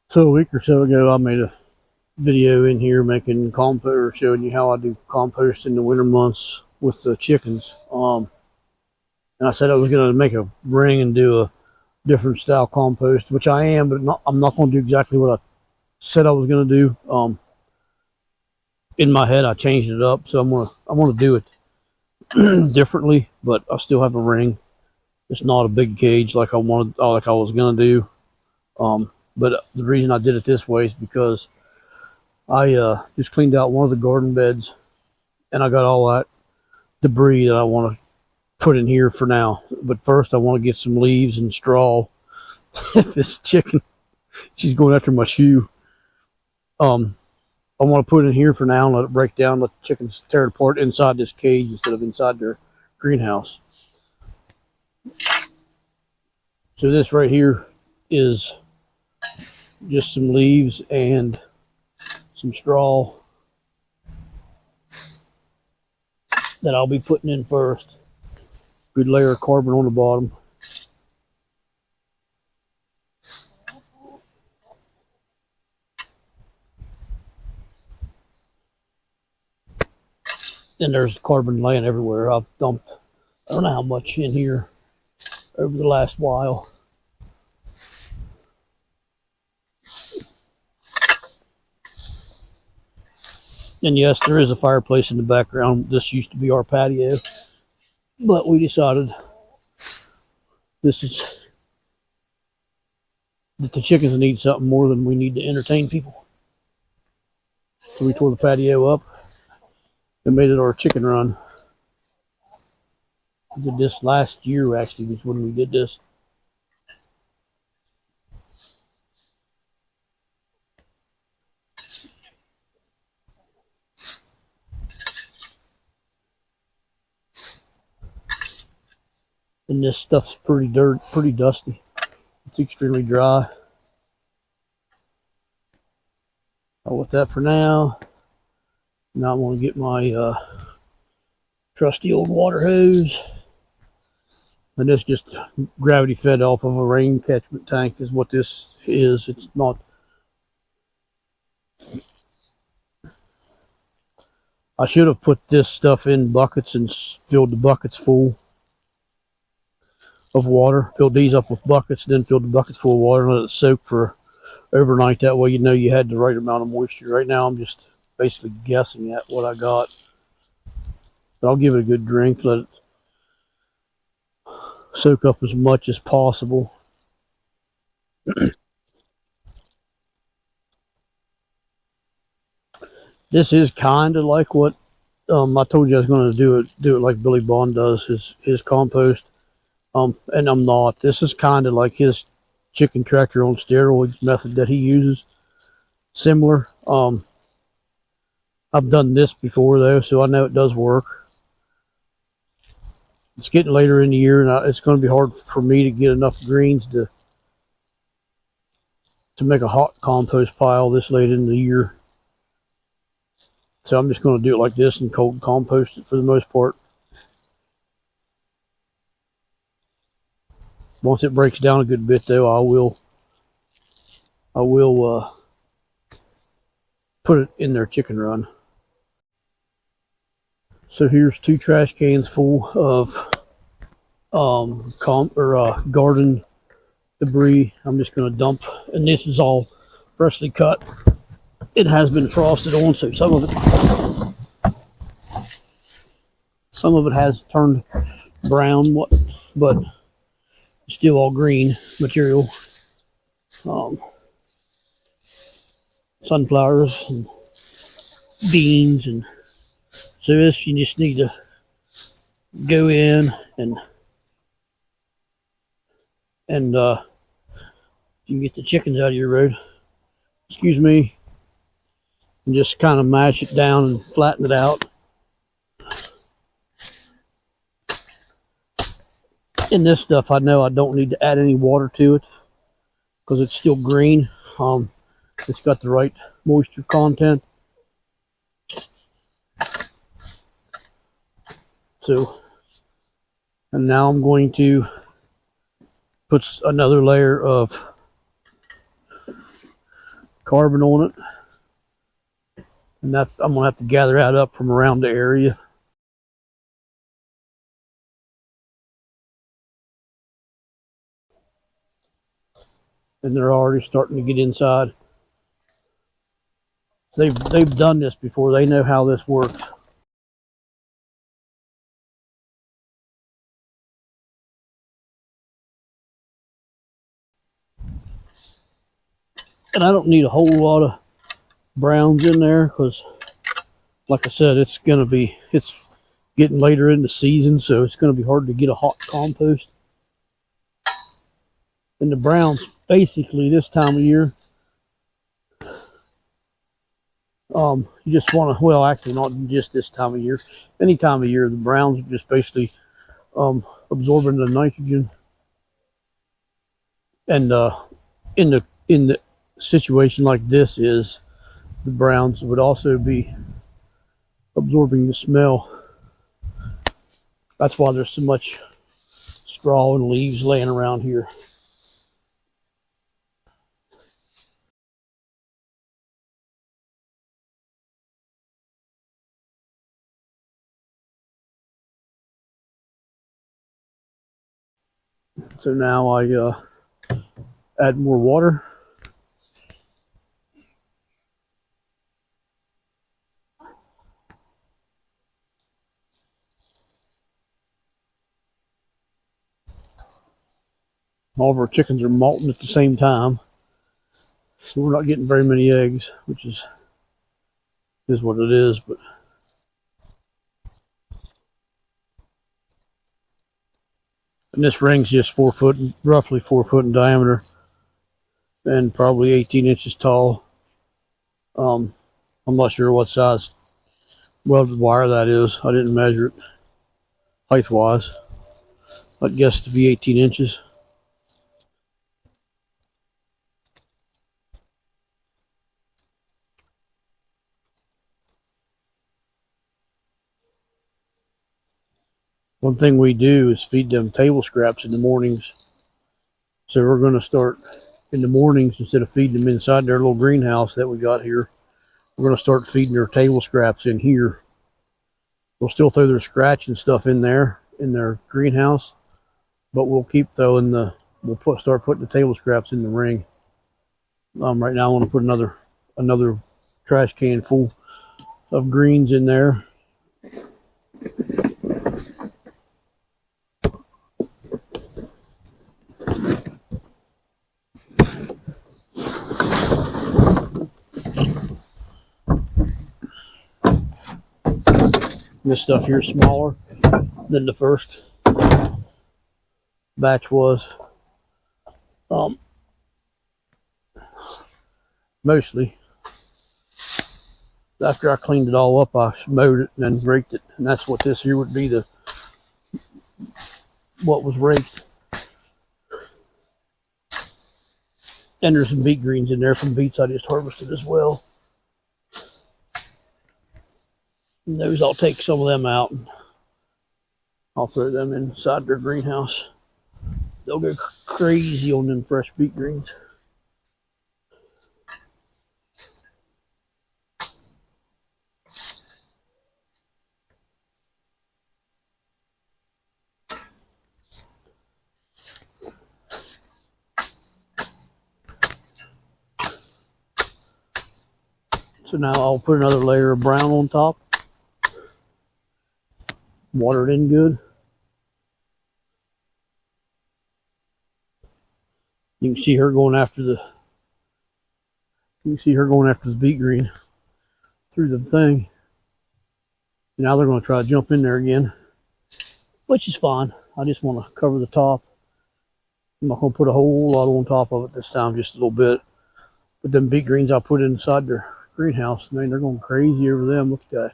So a week or so ago, I made a video in here making compost, or showing you how I do compost in the winter months with the chickens. And I said I was going to make a ring and do a different style compost, which I am, but I'm not going to do exactly what I said I was going to do. In my head, I changed it up, so I'm gonna do it differently, but I still have a ring. It's not a big cage like I was going to do. But the reason I did it this way is because I just cleaned out one of the garden beds, and I got all that debris that I want to put in here for now. But first, I want to get some leaves and straw. This chicken, she's going after my shoe. I want to put it in here for now and let it break down, let the chickens tear it apart inside this cage instead of inside their greenhouse. So this right here is just some leaves and some straw that I'll be putting in first. Good layer of carbon on the bottom. And there's carbon laying everywhere. I've dumped, I don't know how much in here over the last while. And yes, there is a fireplace in the background. This used to be our patio, but we decided that the chickens need something more than we need to entertain people. So we tore the patio up and made it our chicken run. We did this last year, actually, was when we did this. And this stuff's pretty dusty. It's extremely dry. I'll let that for now. Now I'm going to get my trusty old water hose. And this just gravity fed off of a rain catchment tank is what this is. It's not. I should have put this stuff in buckets and filled the buckets full of water. Filled these up with buckets, then filled the buckets full of water and let it soak for overnight. That way you know you had the right amount of moisture. Right now I'm just basically guessing at what I got. But I'll give it a good drink, let it soak up as much as possible. This is kind of like what I told you I was going to do it like Billy Bond does his compost. And I'm not. This is kind of like his chicken tractor on steroids method that he uses. Similar. I've done this before though, so I know it does work. It's getting later in the year, and it's going to be hard for me to get enough greens to make a hot compost pile this late in the year. So I'm just going to do it like this and cold compost it for the most part. Once it breaks down a good bit, though, I will put it in their chicken run. So here's 2 trash cans full of garden debris. I'm just going to dump, and this is all freshly cut. It has been frosted on, so some of it has turned brown, but still all green material. Sunflowers and beans, and so this you just need to go in and you can get the chickens out of your road. Excuse me. And just kind of mash it down and flatten it out. In this stuff, I know I don't need to add any water to it because it's still green. It's got the right moisture content. So, and now I'm going to put another layer of carbon on it, and I'm gonna have to gather that up from around the area. And they're already starting to get inside. They've done this before. They know how this works. And I don't need a whole lot of browns in there because, like I said, it's getting later in the season, so it's going to be hard to get a hot compost. And the browns, basically, this time of year, you just want to, well, actually, not just this time of year. Any time of year, the browns are just basically absorbing the nitrogen. And in the situation like this, is the browns would also be absorbing the smell. That's why there's so much straw and leaves laying around here. So now I add more water. All of our chickens are molting at the same time, so we're not getting very many eggs, which is what it is. But and this ring's just roughly 4 foot in diameter, and probably 18 inches tall. I'm not sure what size welded wire that is. I didn't measure it height wise. I'd guess to be 18 inches. One thing we do is feed them table scraps in the mornings. So we're going to start in the mornings, instead of feeding them inside their little greenhouse that we got here, we're going to start feeding their table scraps in here. We'll still throw their scratch and stuff in there in their greenhouse, but we'll keep throwing start putting the table scraps in the ring. Right now I want to put another trash can full of greens in there. This stuff here is smaller than the first batch was. Mostly after I cleaned it all up, I mowed it and then raked it, and that's what this here would be, what was raked. And there's some beet greens in there from beets I just harvested as well. And those, I'll take some of them out and I'll throw them inside their greenhouse. They'll go crazy on them fresh beet greens. So now I'll put another layer of brown on top. Water it in good. You can see her going after the beet green through the thing. Now they're going to try to jump in there again, which is fine. I just want to cover the top. I'm not going to put a whole lot on top of it this time, just a little bit. But them beet greens I put inside their greenhouse, man, they're going crazy over them. Look at that.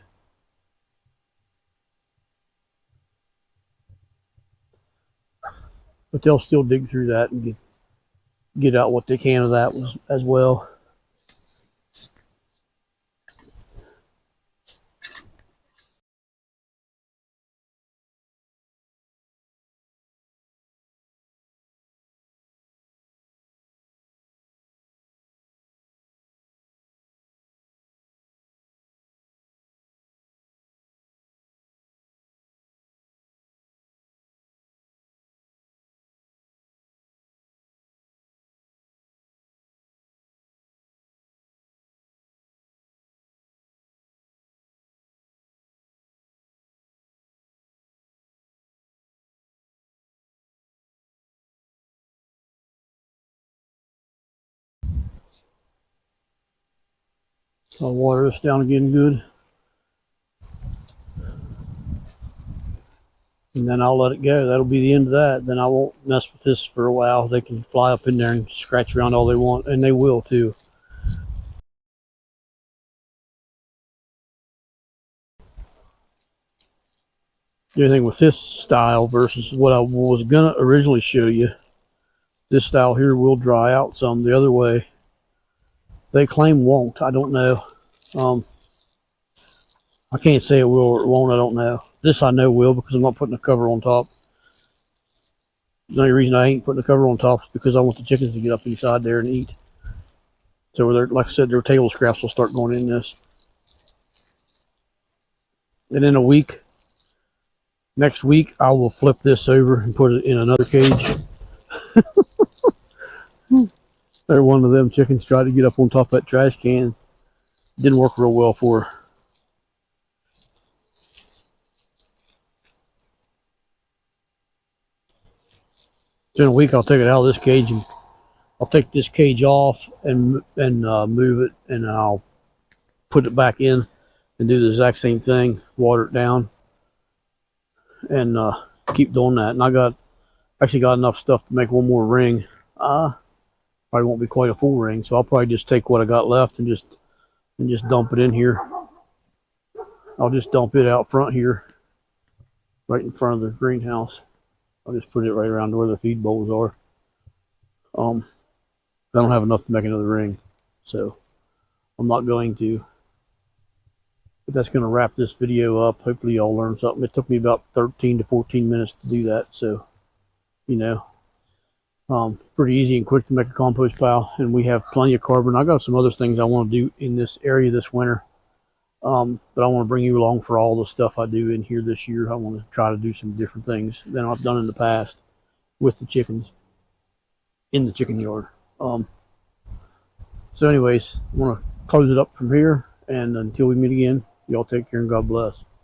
But they'll still dig through that and get out what they can of that as well. So I'll water this down again good. And then I'll let it go. That'll be the end of that. Then I won't mess with this for a while. They can fly up in there and scratch around all they want, and they will too. The only thing with this style versus what I was gonna originally show you, this style here will dry out some. The other way, they claim won't. I don't know. I can't say it will or it won't. I don't know. This I know will, because I'm not putting a cover on top. The only reason I ain't putting a cover on top is because I want the chickens to get up inside there and eat. So like I said, their table scraps will start going in this. And in a week, next week, I will flip this over and put it in another cage. There, one of them chickens tried to get up on top of that trash can. Didn't work real well for her. So in a week, I'll take it out of this cage, and I'll take this cage off and move it, and I'll put it back in and do the exact same thing. Water it down, and keep doing that. And I actually got enough stuff to make one more ring. Probably won't be quite a full ring, so I'll probably just take what I got left and just dump it in here. I'll just dump it out front here, right in front of the greenhouse. I'll just put it right around where the feed bowls are. I don't have enough to make another ring, so I'm not going to. But that's going to wrap this video up. Hopefully y'all learned something. It took me about 13 to 14 minutes to do that, so, you know, pretty easy and quick to make a compost pile, and we have plenty of carbon. I got some other things I want to do in this area this winter, but I want to bring you along for all the stuff I do in here this year. I want to try to do some different things than I've done in the past with the chickens in the chicken yard. So anyways, I want to close it up from here, and until we meet again, y'all take care and God bless.